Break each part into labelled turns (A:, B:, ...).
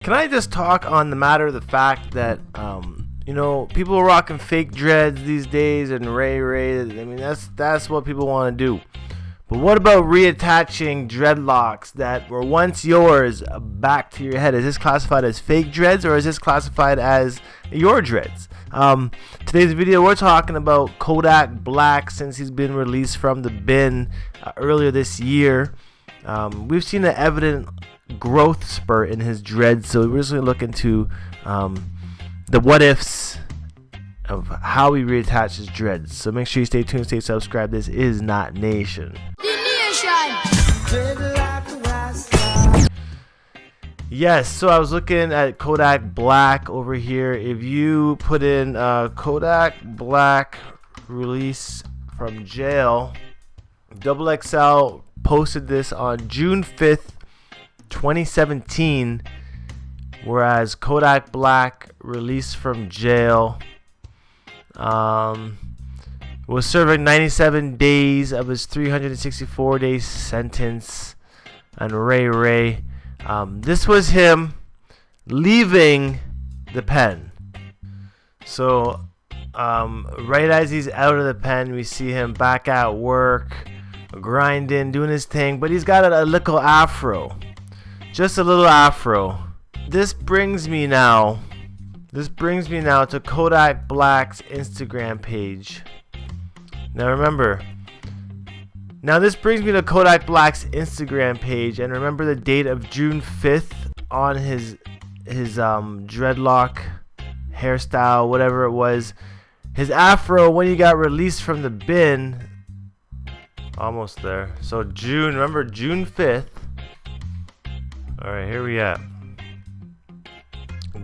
A: Can I just talk on the matter of the fact that, people are rocking fake dreads these days and Ray. I mean, that's what people want to do. But what about reattaching dreadlocks that were once yours back to your head? Is this classified as fake dreads or is this classified as your dreads? Today's video, we're talking about Kodak Black since he's been released from the bin earlier this year. We've seen an evident growth spurt in his dreads, so we're just going to look into the what ifs of how he reattached his dreads. So make sure you stay tuned, stay subscribed. This is Not Nation. Yes, so I was looking at Kodak Black over here. If you put in Kodak Black release from jail, XXL posted this on June 5th, 2017, whereas Kodak Black released from jail was serving 97 days of his 364-day sentence. And Ray, this was him leaving the pen. So right as he's out of the pen, we see him back at work, grinding, doing his thing, but he's got a little afro, just a little afro. This brings me now to Kodak Black's Instagram page. This brings me to Kodak Black's Instagram page, and remember the date of June 5th on his dreadlock hairstyle, whatever it was, his afro when he got released from the bin. Almost there. So June 5th. All right, here we at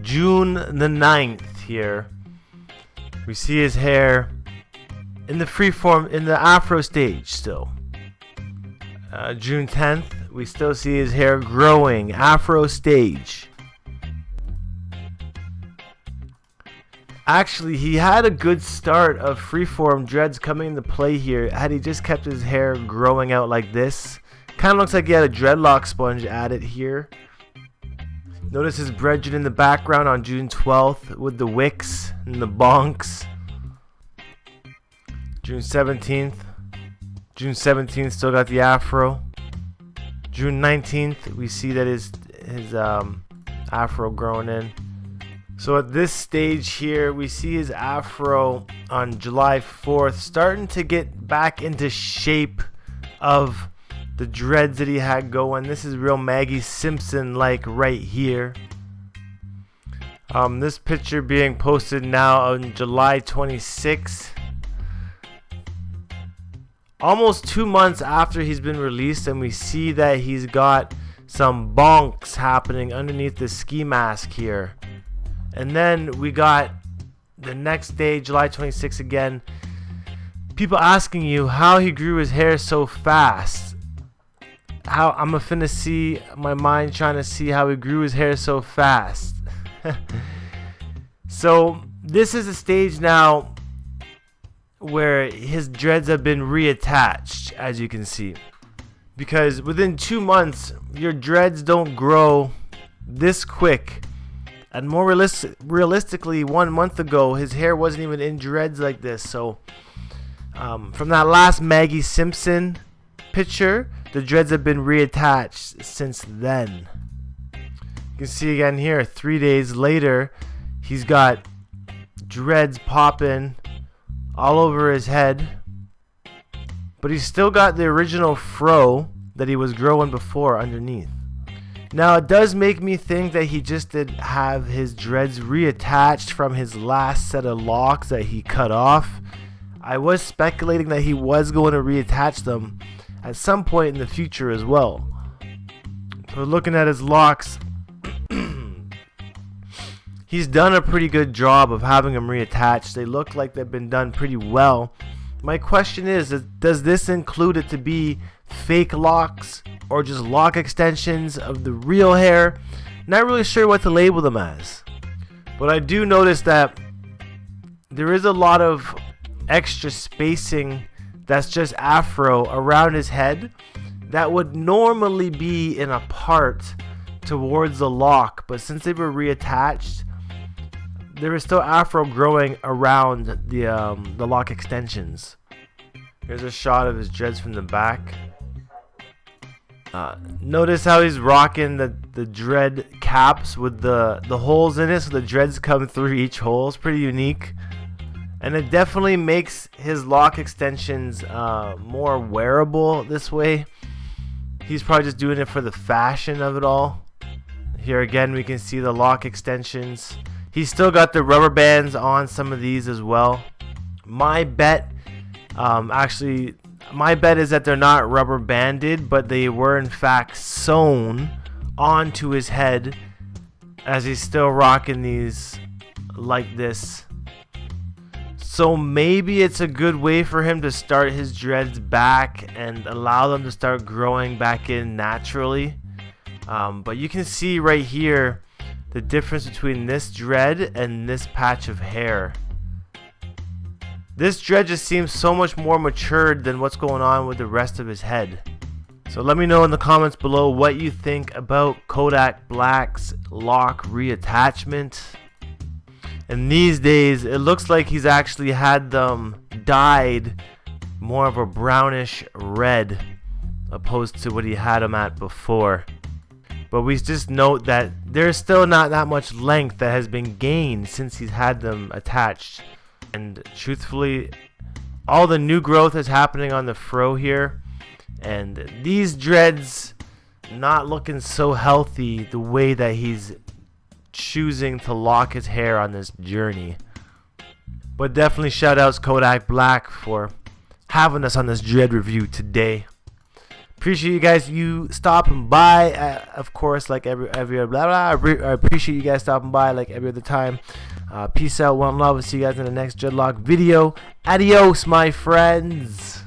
A: June the 9th here. We see his hair in the freeform, in the afro stage still. June 10th, we still see his hair growing, afro stage. Actually, he had a good start of freeform dreads coming into play here. Had he just kept his hair growing out like this, kind of looks like he had a dreadlock sponge added here. Notice his brethren in the background on June 12th with the wicks and the bonks. June 17th still got the afro. June 19th, we see that his afro growing in. So at this stage here, we see his afro on July 4th starting to get back into shape of the dreads that he had going. This is real Maggie Simpson like right here. This picture being posted now on July 26th. Almost 2 months after he's been released, and we see that he's got some bonks happening underneath the ski mask here. And then we got the next day, July 26th again, people asking you how he grew his hair so fast. How I'm finna see my mind trying to see how he grew his hair so fast. So this is a stage now where his dreads have been reattached, as you can see. Because within 2 months, your dreads don't grow this quick. And more realistically, 1 month ago, his hair wasn't even in dreads like this. So, from that last Maggie Simpson picture, the dreads have been reattached since then. You can see again here, 3 days later, he's got dreads popping all over his head. But he's still got the original fro that he was growing before underneath. Now, it does make me think that he just did have his dreads reattached from his last set of locks that he cut off. I was speculating that he was going to reattach them at some point in the future as well. So looking at his locks, he's done a pretty good job of having them reattached. They look like they've been done pretty well. My question is, does this include it to be fake locks or just lock extensions of the real hair? Not really sure what to label them as. But I do notice that there is a lot of extra spacing that's just afro around his head that would normally be in a part towards the lock, but since they were reattached, there was still afro growing around the lock extensions. Here's a shot of his dreads from the back. Notice how he's rocking the dread caps with the holes in it, so the dreads come through each hole. It's pretty unique, and it definitely makes his lock extensions more wearable this way. He's probably just doing it for the fashion of it all. Here again we can see the lock extensions. He's still got the rubber bands on some of these as well. My bet is that they're not rubber banded, but they were in fact sewn onto his head, as he's still rocking these like this. So maybe it's a good way for him to start his dreads back and allow them to start growing back in naturally. But you can see right here the difference between this dread and this patch of hair. This dread just seems so much more matured than what's going on with the rest of his head. So let me know in the comments below what you think about Kodak Black's lock reattachment. And these days it looks like he's actually had them dyed more of a brownish red opposed to what he had them at before. But we just note that there's still not that much length that has been gained since he's had them attached. And truthfully, all the new growth is happening on the fro here, and these dreads not looking so healthy the way that he's choosing to lock his hair on this journey. But definitely shout outs Kodak Black for having us on this dread review today. Appreciate you guys stopping by. Of course, like every blah blah. I appreciate you guys stopping by like every other time. Peace out, one love. We'll see you guys in the next Dreadlock video. Adios, my friends.